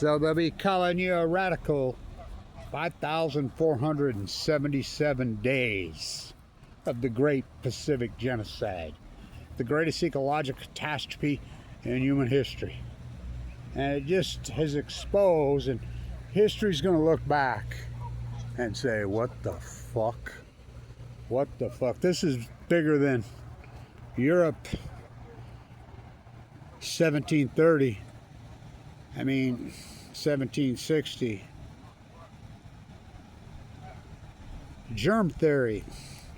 So they'll be calling you a radical. 5,477 days of the Great Pacific Genocide, the greatest ecological catastrophe in human history. And it just has exposed, and history's going to look back and say, what the fuck? What the fuck? This is bigger than Europe 1730. I mean, 1760. Germ theory.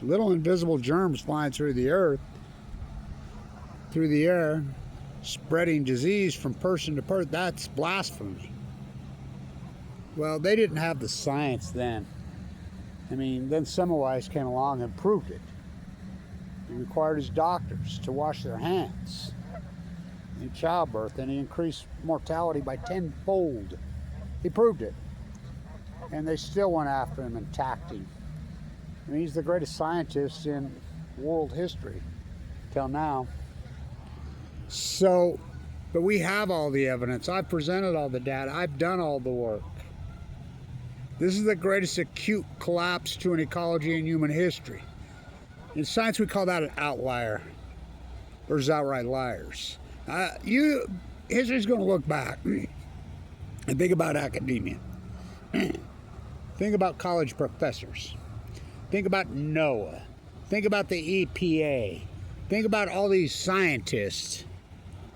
Little invisible germs flying through the earth, through the air, spreading disease from person to person. That's blasphemy. Well, they didn't have the science then. I mean, then Semmelweis came along and proved it. He required his doctors to wash their hands in childbirth, and he increased mortality by tenfold. He proved it. And they still went after him and attacked him. I mean, he's the greatest scientist in world history till now. So, but we have all the evidence. I've presented all the data. I've done all the work. This is the greatest acute collapse to an ecology in human history. In science, we call that an outlier. There's outright liars. History's going to look back and think about academia. Think about college professors. Think about NOAA. Think about the EPA. Think about all these scientists.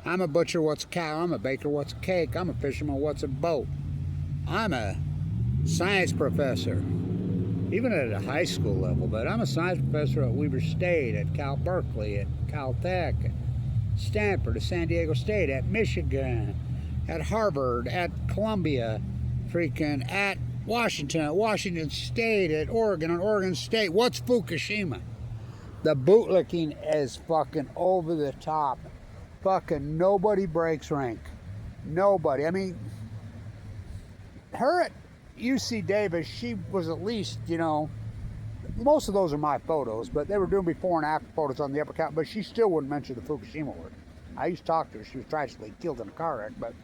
I'm a butcher, what's a cow? I'm a baker, what's a cake? I'm a fisherman, what's a boat? I'm a science professor, even at a high school level, but I'm a science professor at Weber State, at Cal Berkeley, at Caltech, at Stanford, at San Diego State, at Michigan, at Harvard, at Columbia, freaking at Washington, at Washington State, at Oregon State. What's Fukushima? The bootlicking is fucking over the top. Fucking nobody breaks rank. Nobody. I mean, her at UC Davis, she was at least, you know, most of those are my photos, but they were doing before and after photos on the upper count, but she still wouldn't mention the Fukushima word. I used to talk to her. She was tragically killed in a car wreck, but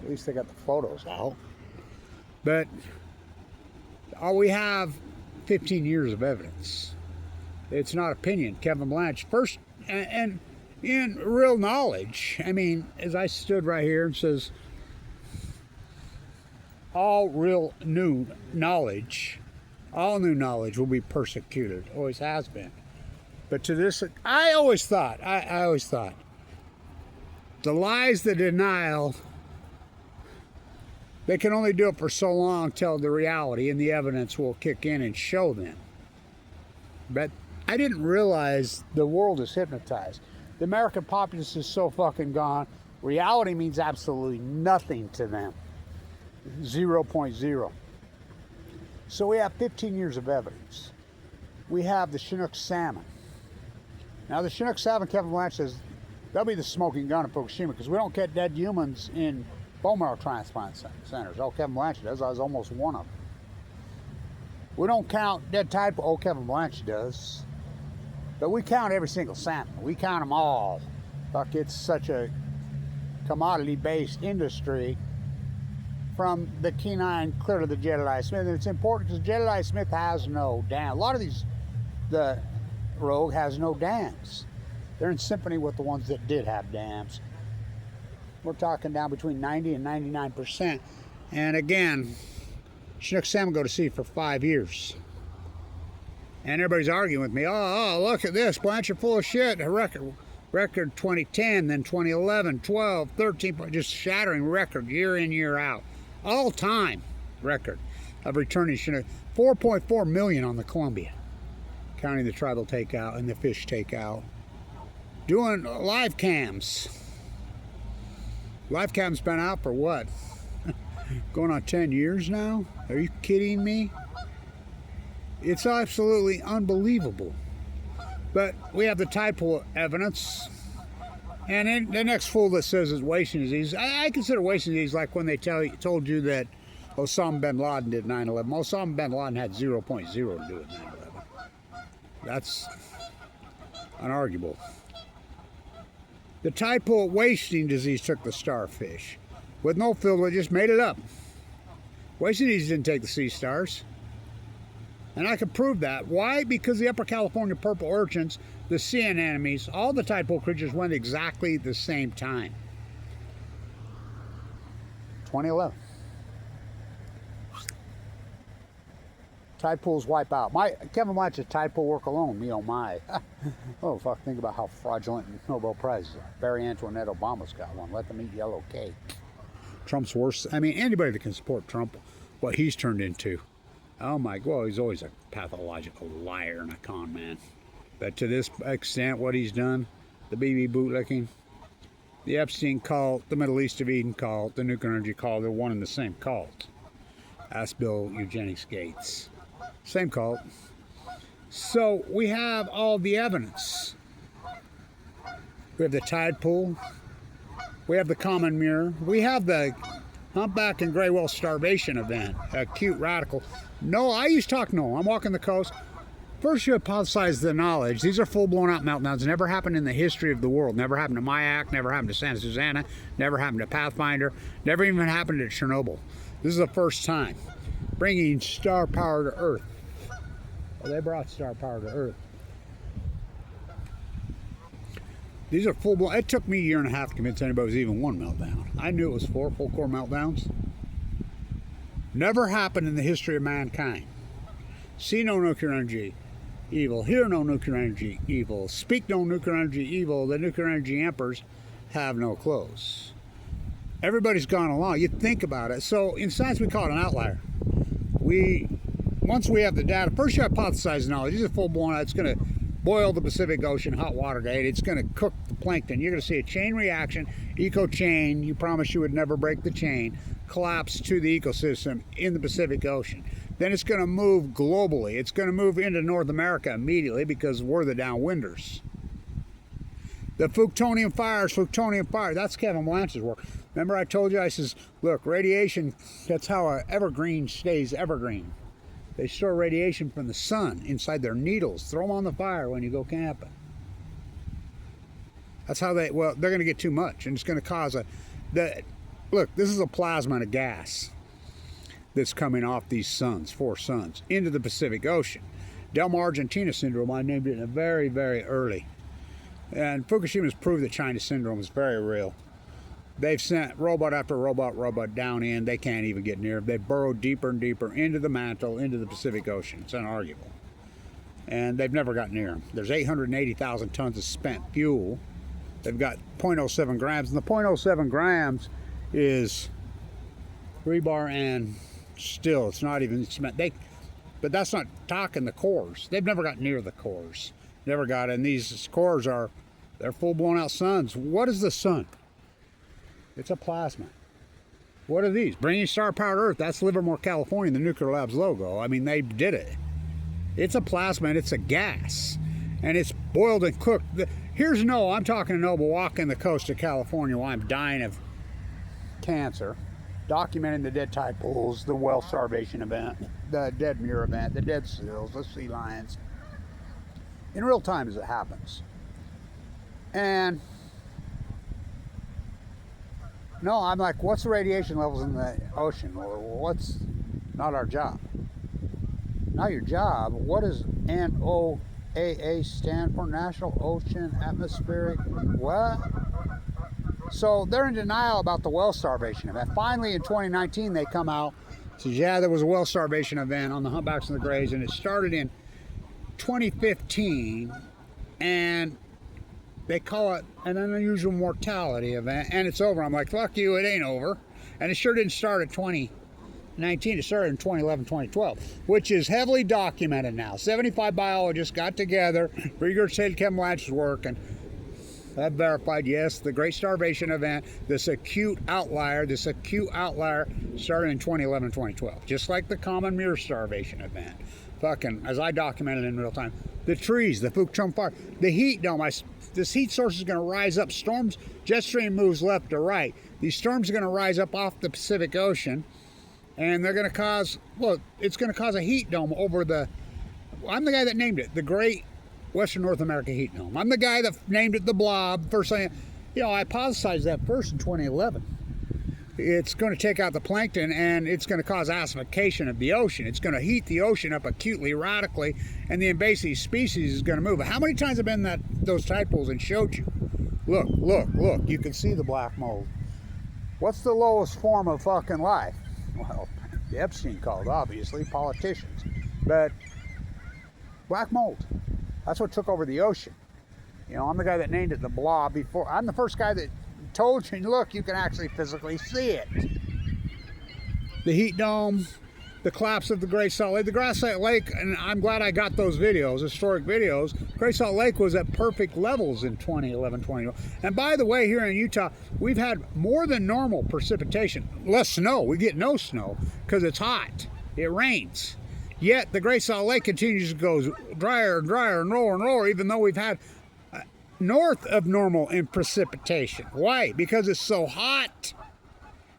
at least they got the photos out. But all we have 15 years of evidence. It's not opinion. Kevin Blanch, first, and in real knowledge. I mean, as I stood right here and says, all real new knowledge, all new knowledge will be persecuted. Always has been. But to this, I always thought, the lies, the denial, they can only do it for so long till the reality and the evidence will kick in and show them. But I didn't realize the world is hypnotized. The American populace is so fucking gone. Reality means absolutely nothing to them. 0.0. So we have 15 years of evidence. We have the Chinook salmon. Now the Chinook salmon, Kevin Blanch says, they'll be the smoking gun of Fukushima because we don't get dead humans in bone marrow transplant centers. Oh, Kevin Blanch does. I was almost one of them. We don't count dead tadpole. Oh, Kevin Blanch does. But we count every single salmon. We count them all. Fuck, it's such a commodity-based industry from the Kenai clear to the Jedediah Smith. And it's important because Jedediah Smith has no dam. A lot of these, the Rogue has no dams. They're in symphony with the ones that did have dams. We're talking down between 90 and 99%. And again, Chinook salmon go to sea for 5 years. And everybody's arguing with me. Oh, look at this. Blanch, you're full of shit. A record 2010, then 2011, 12, 13, just shattering record year in, year out. All time record of returning Chinook. 4.4 million on the Columbia, counting the tribal takeout and the fish takeout. Doing live cams. Live cam's been out for what? Going on 10 years now? Are you kidding me? It's absolutely unbelievable. But we have the tadpole evidence. And then the next fool that says it's wasting disease, I consider wasting disease like when they told you that Osama bin Laden did 9/11. Osama bin Laden had 0.0 to do with 9/11. That's unarguable. The tadpole wasting disease took the starfish. with no filter, just made it up. Wasted didn't take the sea stars. And I could prove that. Why? Because the Upper California purple urchins, the sea anemones, all the tadpole creatures went exactly the same time. 2011. Tide pools wipe out. Kevin Blanch's tide pool work alone, me oh my. Oh fuck, think about how fraudulent Nobel Prizes are. Barry Antoinette Obama's got one. Let them eat yellow cake. Trump's worse. I mean, anybody that can support Trump, what he's turned into. Oh my, well, he's always a pathological liar and a con man. But to this extent, what he's done, the BB bootlicking, the Epstein cult, the Middle East of Eden cult, the nuclear energy cult, they're one and the same cult. Ask Bill Eugenics Gates. Same cult. So we have all the evidence. We have the tide pool. We have the common mirror. We have the humpback and gray whale starvation event. Acute radical. No, I used to talk no. I'm walking the coast. First, you hypothesize the knowledge. These are full-blown out meltdowns. Never happened in the history of the world. Never happened to Mayak. Never happened to Santa Susana. Never happened to Pathfinder. Never even happened to Chernobyl. This is the first time. Bringing star power to Earth. Well, they brought star power to Earth. These are full-blown. It took me a year and a half to convince anybody it was even one meltdown. I knew it was 4 full-core meltdowns. Never happened in the history of mankind. See no nuclear energy evil. Hear no nuclear energy evil. Speak no nuclear energy evil. The nuclear energy emperors have no clothes. Everybody's gone along. You think about it. So in science we call it an outlier. Once we have the data, first you hypothesize knowledge. These are full-blown. It's going to boil the Pacific Ocean, hot water date. It's going to cook the plankton. You're going to see a chain reaction, eco chain. You promised you would never break the chain. Collapse to the ecosystem in the Pacific Ocean. Then it's going to move globally. It's going to move into North America immediately because we're the downwinders. The Fuktonium fire, that's Kevin Blanch's work. Remember I told you, I says, look, radiation, that's how an evergreen stays evergreen. They store radiation from the sun inside their needles. Throw them on the fire when you go camping. That's how they're going to get too much, and it's going to cause look, this is a plasma and a gas that's coming off these suns, 4 suns, into the Pacific Ocean. Delma Argentina syndrome, I named it in a very, very early. And Fukushima's proved that China syndrome is very real. They've sent robot after robot down in. They can't even get near. They've burrowed deeper and deeper into the mantle, into the Pacific Ocean. It's unarguable. And they've never got near them. There's 880,000 tons of spent fuel. They've got 0.07 grams. And the 0.07 grams is rebar and steel. It's not even cement. But that's not talking the cores. They've never got near the cores. Never got it. And these cores they're full-blown out suns. What is the sun? It's a plasma. What are these? Bringing star power to Earth. That's Livermore, California, the Nuclear Labs logo. I mean, they did it. It's a plasma and it's a gas. And it's boiled and cooked. I'm talking to Noble walking the coast of California while I'm dying of cancer, documenting the dead tide pools, the whale starvation event, the dead mirror event, the dead seals, the sea lions, in real time as it happens. And no, I'm like, what's the radiation levels in the ocean? Or what's not our job? Not your job. What does NOAA stand for? National Ocean Atmospheric what? So they're in denial about the whale starvation event. Finally, in 2019, they come out, says, yeah, there was a whale starvation event on the humpbacks and the grays, and it started in 2015, and they call it an unusual mortality event, and it's over. I'm like, fuck you, it ain't over. And it sure didn't start in 2019. It started in 2011, 2012, which is heavily documented now. 75 biologists got together, regurgitated Kevin Blanch's work, and have verified, yes, the Great Starvation event, this acute outlier started in 2011, 2012. Just like the common mirror starvation event. Fucking, as I documented in real time, the trees, the Fukushima fire, the heat dome. This heat source is going to rise up. Storms, jet stream moves left to right. These storms are going to rise up off the Pacific Ocean, and they're going to cause, it's going to cause a heat dome over I'm the guy that named it, the Great Western North America Heat Dome. I'm the guy that named it the blob. First thing, I hypothesized that first in 2011. it's going to take out the plankton, and it's going to cause acidification of the ocean. It's going to heat the ocean up acutely, radically, and the invasive species is going to move. How many times have been those tide pools and showed you? Look, look, look. You can see the black mold. What's the lowest form of fucking life? Well, the Epstein called, obviously, politicians. But black mold. That's what took over the ocean. You know, I'm the guy that named it the blob before. I'm the first guy that told you, look, you can actually physically see it. The heat dome, the collapse of the Great Salt Lake, the Great Salt Lake, and I'm glad I got those videos, historic videos. Great Salt Lake was at perfect levels in 2011, 2012. And by the way, here in Utah, we've had more than normal precipitation. Less snow. We get no snow because it's hot. It rains. Yet the Great Salt Lake continues to go drier and drier and lower, even though we've had north of normal in precipitation. Why? Because it's so hot.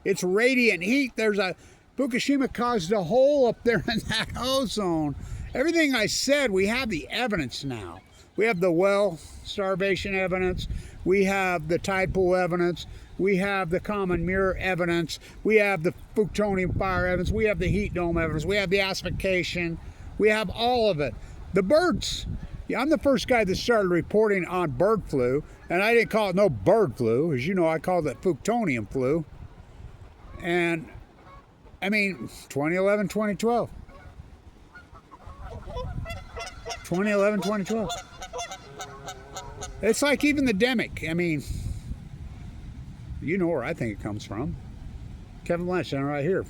It's radiant heat. There's a Fukushima caused a hole up there in that ozone. Everything I said, we have the evidence now. We have the well starvation evidence. We have the tide pool evidence. We have the common mirror evidence. We have the plutonium fire evidence. We have the heat dome evidence. We have the acidification. We have all of it. The birds. Yeah, I'm the first guy that started reporting on bird flu, and I didn't call it no bird flu. As you know, I called it plutonium flu. And, I mean, 2011, 2012. 2011, 2012. It's like even the demic. I mean, you know where I think it comes from. Kevin Blanch, right here.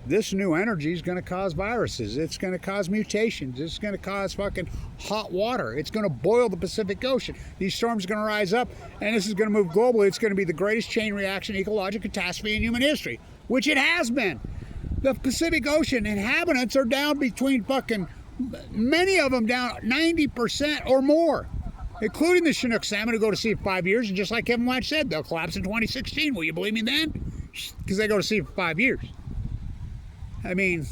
This new energy is going to cause viruses. It's going to cause mutations. It's going to cause fucking hot water. It's going to boil the Pacific Ocean. These storms are going to rise up, and this is going to move globally. It's going to be the greatest chain reaction ecological catastrophe in human history, which it has been. The Pacific Ocean inhabitants are down between fucking, many of them down 90% or more, including the Chinook salmon who go to sea for 5 years. And just like Kevin Blanch said, they'll collapse in 2016. Will you believe me then? Because they go to sea for 5 years. I mean,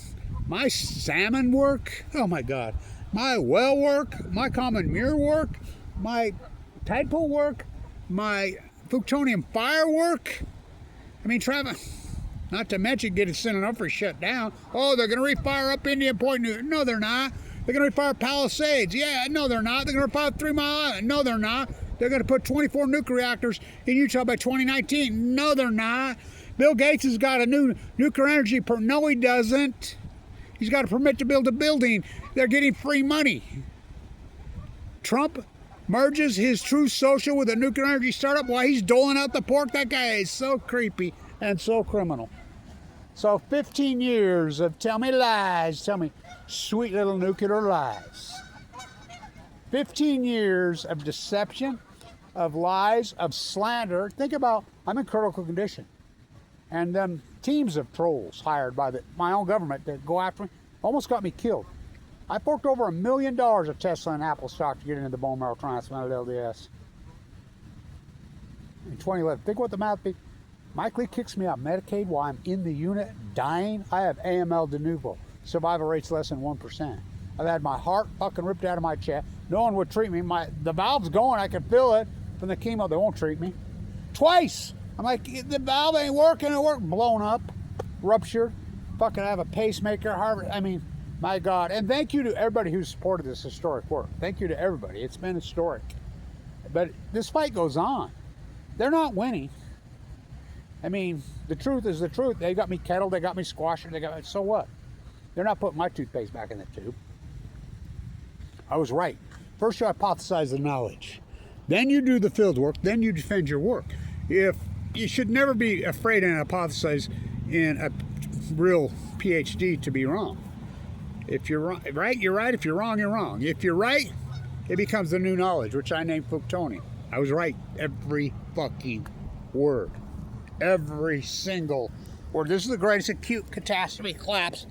my salmon work, oh my God, my well work, my common mirror work, my tide pool work, my plutonium fire work. I mean, Travis, not to mention getting Sinanofi shut down. Oh, they're going to refire up Indian Point. No, they're not. They're going to refire Palisades. Yeah, no, they're not. They're going to refire 3 Mile Island. No, they're not. They're going to put 24 nuclear reactors in Utah by 2019. No, they're not. Bill Gates has got a new nuclear energy permit. No, he doesn't. He's got a permit to build a building. They're getting free money. Trump merges his Truth Social with a nuclear energy startup while he's doling out the pork. That guy is so creepy and so criminal. So 15 years of tell me lies, tell me sweet little nuclear lies. 15 years of deception, of lies, of slander. Think about, I'm in critical condition. And them teams of trolls hired by my own government to go after me almost got me killed. I forked over $1 million of Tesla and Apple stock to get into the bone marrow transplanted LDS. In 2011, think what the math be. Mike Lee kicks me out Medicaid while I'm in the unit dying. I have AML de novo. Survival rate's less than 1%. I've had my heart fucking ripped out of my chest. No one would treat me. The valve's going. I can feel it from the chemo. They won't treat me. Twice. I'm like, the valve ain't working. It worked. Blown up. Ruptured. Fucking have a pacemaker. Harvard. I mean, my God. And thank you to everybody who supported this historic work. Thank you to everybody. It's been historic. But this fight goes on. They're not winning. I mean, the truth is the truth. They got me kettled. They got me squashed. So what? They're not putting my toothpaste back in the tube. I was right. First you hypothesize the knowledge. Then you do the field work. Then you defend your work. You should never be afraid and hypothesize in a real PhD to be wrong. If you're right, you're right. If you're wrong, you're wrong. If you're right, it becomes the new knowledge, which I named plutonium. I was right every fucking word. Every single word. This is the greatest acute catastrophe collapse.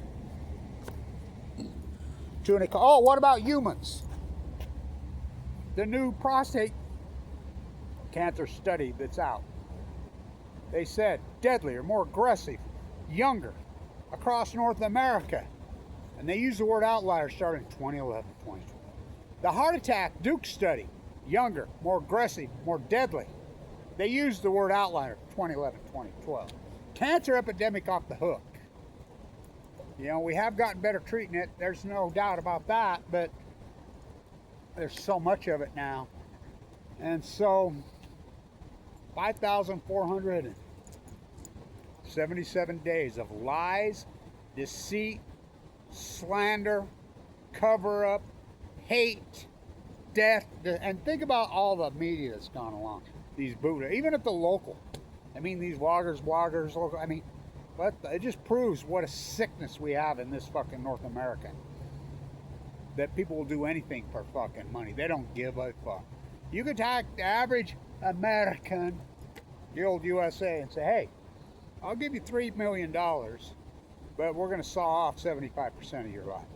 Oh, what about humans? The new prostate cancer study that's out. They said deadlier, more aggressive, younger, across North America. And they used the word outlier starting in 2011, 2012. The heart attack Duke study, younger, more aggressive, more deadly. They used the word outlier 2011, 2012. cancer epidemic off the hook. You know, we have gotten better treating it. There's no doubt about that, but there's so much of it now. And so 5,477 days of lies, deceit, slander, cover up, hate, death, and think about all the media that's gone along. These Buddha, even at the local. I mean, these bloggers, local. I mean, but it just proves what a sickness we have in this fucking North America. That people will do anything for fucking money. They don't give a fuck. You could talk the average American, the old USA, and say, hey, I'll give you $3 million, but we're going to saw off 75% of your life.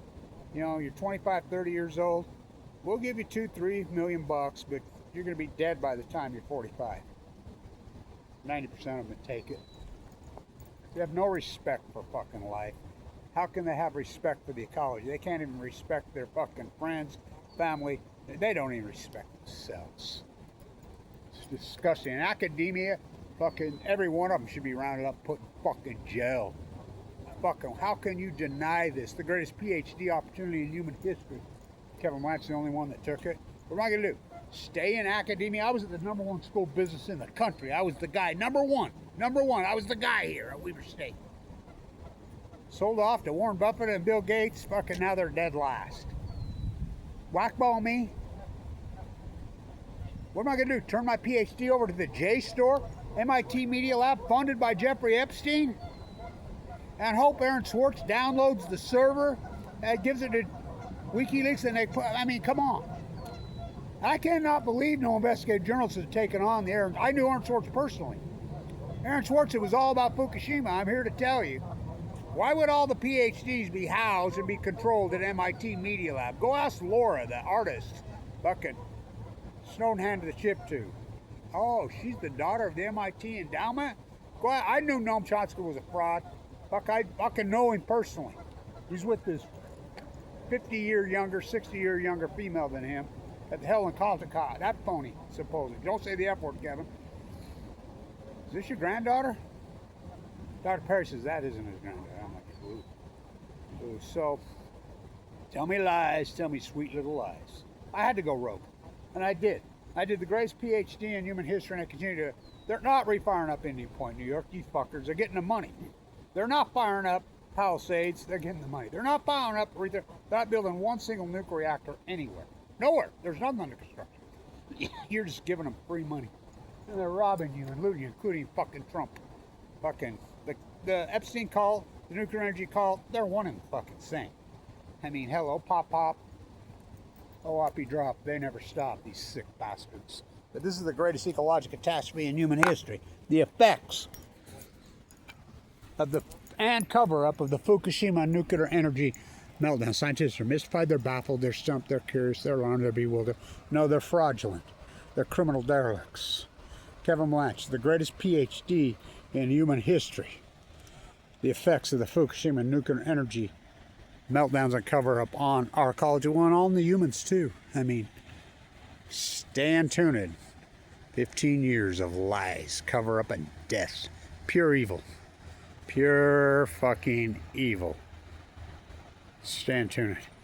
You know, you're 25, 30 years old. We'll give you $2-3 million bucks, but you're going to be dead by the time you're 45. 90% of them would take it. They have no respect for fucking life. How can they have respect for the ecology? They can't even respect their fucking friends, family. They don't even respect themselves. It's disgusting. In academia, fucking every one of them should be rounded up, put in fucking jail. Fucking, how can you deny this? The greatest PhD opportunity in human history. Kevin Blanch is the only one that took it. What am I gonna do? Stay in academia? I was at the #1 school of business in the country. I was the guy, number one. I was the guy here at Weber State. Sold off to Warren Buffett and Bill Gates. Fucking now they're dead last. Whackball me? What am I gonna do? Turn my PhD over to the JSTOR, MIT Media Lab, funded by Jeffrey Epstein, and hope Aaron Swartz downloads the server and gives it to WikiLeaks, and they put, I mean, come on. I cannot believe no investigative journalist has taken on the Aaron. I knew Aaron Swartz personally. Aaron Swartz, it was all about Fukushima. I'm here to tell you. Why would all the PhDs be housed and be controlled at MIT Media Lab? Go ask Laura, the artist, fucking Snowden handed the chip to. Oh, she's the daughter of the MIT endowment? Go ahead. I knew Noam Chomsky was a fraud. Fuck, I fucking know him personally. He's with this 50-year younger, 60-year younger female than him at the Helen Caldecott. That phony, supposedly. Don't say the F word, Kevin. Is this your granddaughter? Dr. Perry says that isn't his granddaughter. I'm like, ooh. Ooh. So, tell me lies, tell me sweet little lies. I had to go rogue, and I did. I did the greatest PhD in human history, and I continue to. They're not refiring up Indian Point, New York. You fuckers, they're getting the money. They're not firing up Palisades. They're getting the money. They're not firing up. They're not building one single nuclear reactor anywhere. Nowhere. There's nothing under construction. You're just giving them free money. And they're robbing you and looting you, including fucking Trump. Fucking the Epstein call, the nuclear energy call, they're one and the fucking same. I mean, hello, pop, OOP drop. They never stop, these sick bastards. But this is the greatest ecological catastrophe in human history. The effects of the and cover-up of the Fukushima nuclear energy meltdown. Scientists are mystified, they're baffled, they're stumped, they're curious, they're alarmed, they're bewildered. No, they're fraudulent. They're criminal derelicts. Kevin Blanch, the greatest PhD in human history. The effects of the Fukushima nuclear energy meltdowns and cover-up on our ecology, well, and on the humans too. I mean, stay tuned. 15 years of lies, cover-up, and death. Pure evil. Pure fucking evil. Stay tuned.